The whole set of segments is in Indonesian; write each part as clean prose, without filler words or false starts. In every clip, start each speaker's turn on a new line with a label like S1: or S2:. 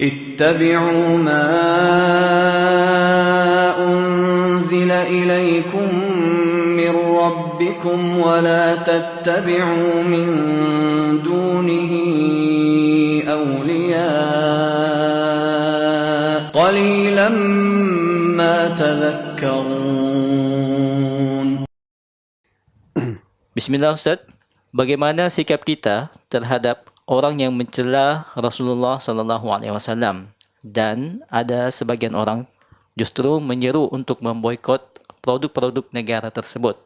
S1: اتبعوا ما أنزل إليكم من ربكم ولا تتبعوا من دونه أولياء قليلا ما تذكرون.
S2: Bismillah Ustaz, bagaimana sikap kita terhadap orang yang mencela Rasulullah sallallahu alaihi wasallam, dan ada sebagian orang justru menyeru untuk memboikot produk-produk negara tersebut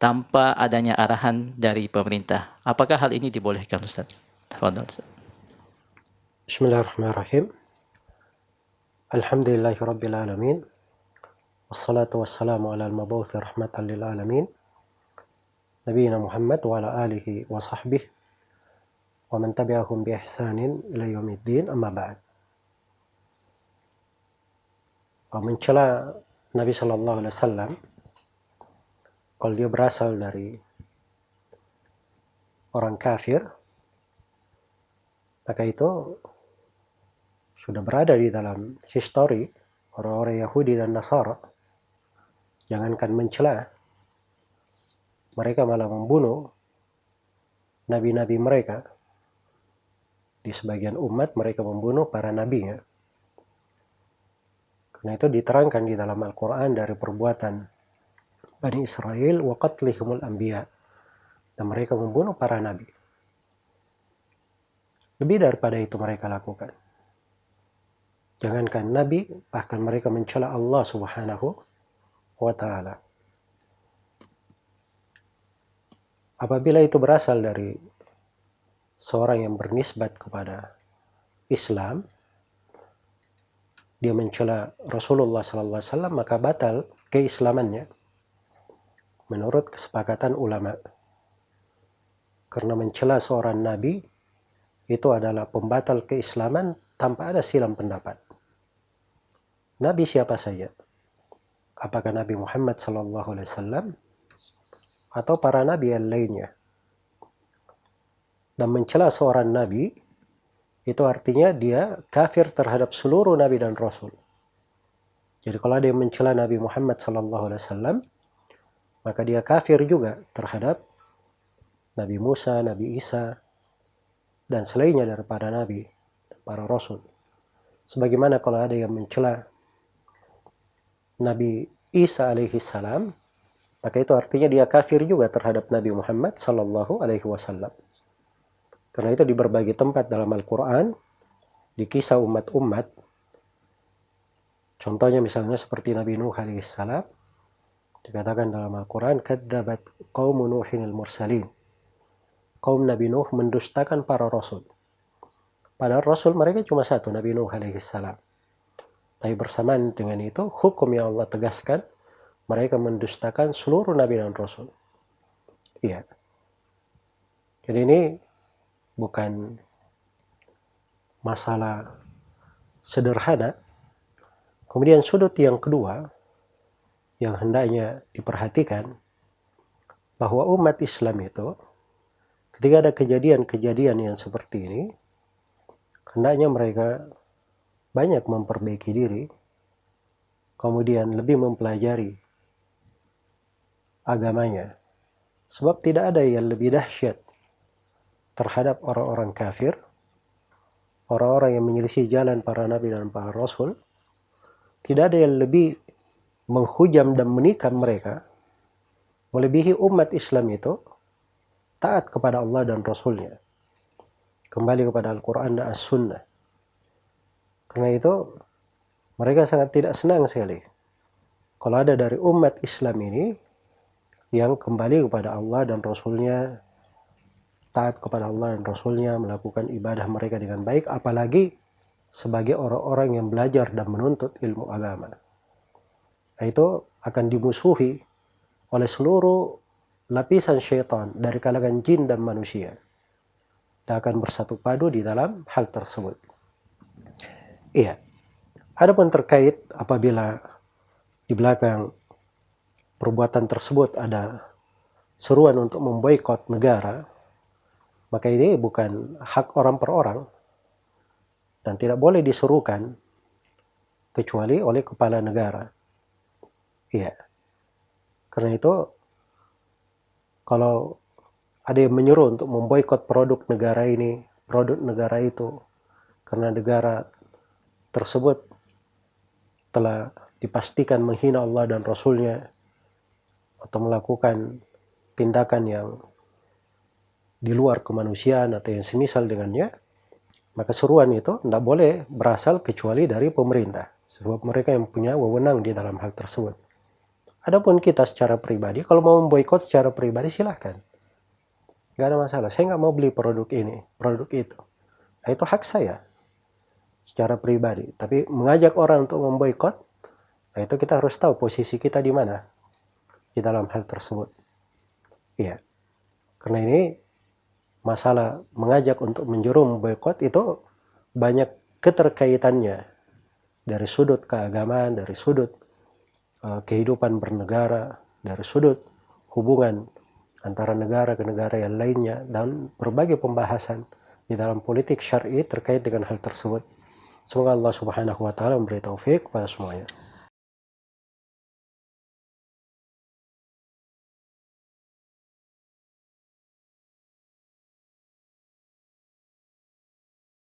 S2: tanpa adanya arahan dari pemerintah. Apakah hal ini dibolehkan, Ustaz? Tafadhal, Ustaz.
S3: Bismillahirrahmanirrahim. Alhamdulillahi rabbil alamin. Wassalatu wassalamu ala al-mabuthi rahmatan lil alamin. Nabiyina Muhammad wa ala alihi wa sahbihi wa man tabi'ahum bi ihsanin ila yaumiddin, amma ba'd. Mencela Nabi sallallahu alaihi wasallam kalau dia berasal dari orang kafir, maka itu sudah berada di dalam histori orang-orang Yahudi dan Nasara. Jangankan mencela, mereka malah membunuh nabi-nabi mereka. Di sebagian umat mereka membunuh para nabinya. Karena itu diterangkan di dalam Al-Quran dari perbuatan Bani Israel wa qatlihumul anbiya, dan mereka membunuh para nabi. Lebih daripada itu mereka lakukan. Jangankan nabi, bahkan mereka mencela Allah Subhanahu wa ta'ala. Apabila itu berasal dari seorang yang bernisbat kepada Islam, dia mencela Rasulullah SAW, maka batal keislamannya menurut kesepakatan ulama. Karena mencela seorang nabi itu adalah pembatal keislaman tanpa ada silang pendapat. Nabi siapa saja? Apakah Nabi Muhammad SAW atau para nabi yang lainnya? Dan mencela seorang nabi itu artinya dia kafir terhadap seluruh nabi dan rasul. Jadi kalau ada yang mencela Nabi Muhammad SAW, maka dia kafir juga terhadap Nabi Musa, Nabi Isa, dan selainnya daripada nabi, para rasul. Sebagaimana kalau ada yang mencela Nabi Isa alaihi salam, maka itu artinya dia kafir juga terhadap Nabi Muhammad sallallahu alaihi wasallam. Karena itu di berbagai tempat dalam Al-Quran, di kisah umat-umat, contohnya misalnya seperti Nabi Nuh alaihi salam, dikatakan dalam Al-Quran, kadzabat qaumu Nuhin al-mursalin. Kaum Nabi Nuh mendustakan para rasul. Padahal rasul mereka cuma satu, Nabi Nuh alaihi salam. Tapi bersamaan dengan itu, hukum yang Allah tegaskan, mereka mendustakan seluruh nabi dan rasul. Iya. Jadi ini bukan masalah sederhana. Kemudian sudut yang kedua yang hendaknya diperhatikan, bahwa umat Islam itu ketika ada kejadian-kejadian yang seperti ini, hendaknya mereka banyak memperbaiki diri, kemudian lebih mempelajari agamanya. Sebab tidak ada yang lebih dahsyat terhadap orang-orang kafir, orang-orang yang menyelisih jalan para nabi dan para rasul. Tidak ada yang lebih menghujam dan menikam mereka melebihi umat Islam itu taat kepada Allah dan Rasulnya, kembali kepada Al-Quran dan As-Sunnah. Karena itu mereka sangat tidak senang sekali kalau ada dari umat Islam ini yang kembali kepada Allah dan Rasulnya, taat kepada Allah dan Rasulnya, melakukan ibadah mereka dengan baik, apalagi sebagai orang-orang yang belajar dan menuntut ilmu agama. Nah, itu akan dimusuhi oleh seluruh lapisan syaitan dari kalangan jin dan manusia, dan akan bersatu padu di dalam hal tersebut. Iya. Adapun terkait apabila di belakang perbuatan tersebut ada seruan untuk memboikot negara, maka ini bukan hak orang per orang. dan tidak boleh disuruhkan kecuali oleh kepala negara. Iya. Karena itu kalau ada yang menyuruh untuk memboikot produk negara ini, produk negara itu, karena negara tersebut telah dipastikan menghina Allah dan Rasulnya atau melakukan tindakan yang di luar kemanusiaan atau yang semisal dengannya, maka seruan itu tidak boleh berasal kecuali dari pemerintah, sebab mereka yang punya wewenang di dalam hal tersebut. Adapun kita secara pribadi, kalau mau memboikot secara pribadi silahkan, nggak ada masalah. Saya nggak mau beli produk ini, produk itu. Nah, itu hak saya secara pribadi. Tapi mengajak orang untuk memboikot, nah itu kita harus tahu posisi kita di mana di dalam hal tersebut. Iya. Karena ini masalah mengajak untuk menjuru memboikot itu banyak keterkaitannya dari sudut keagamaan, dari sudut kehidupan bernegara, dari sudut hubungan antara negara ke negara yang lainnya, dan berbagai pembahasan di dalam politik syar'i terkait dengan hal tersebut. Semoga Allah Subhanahu wa taala memberi taufik kepada semuanya.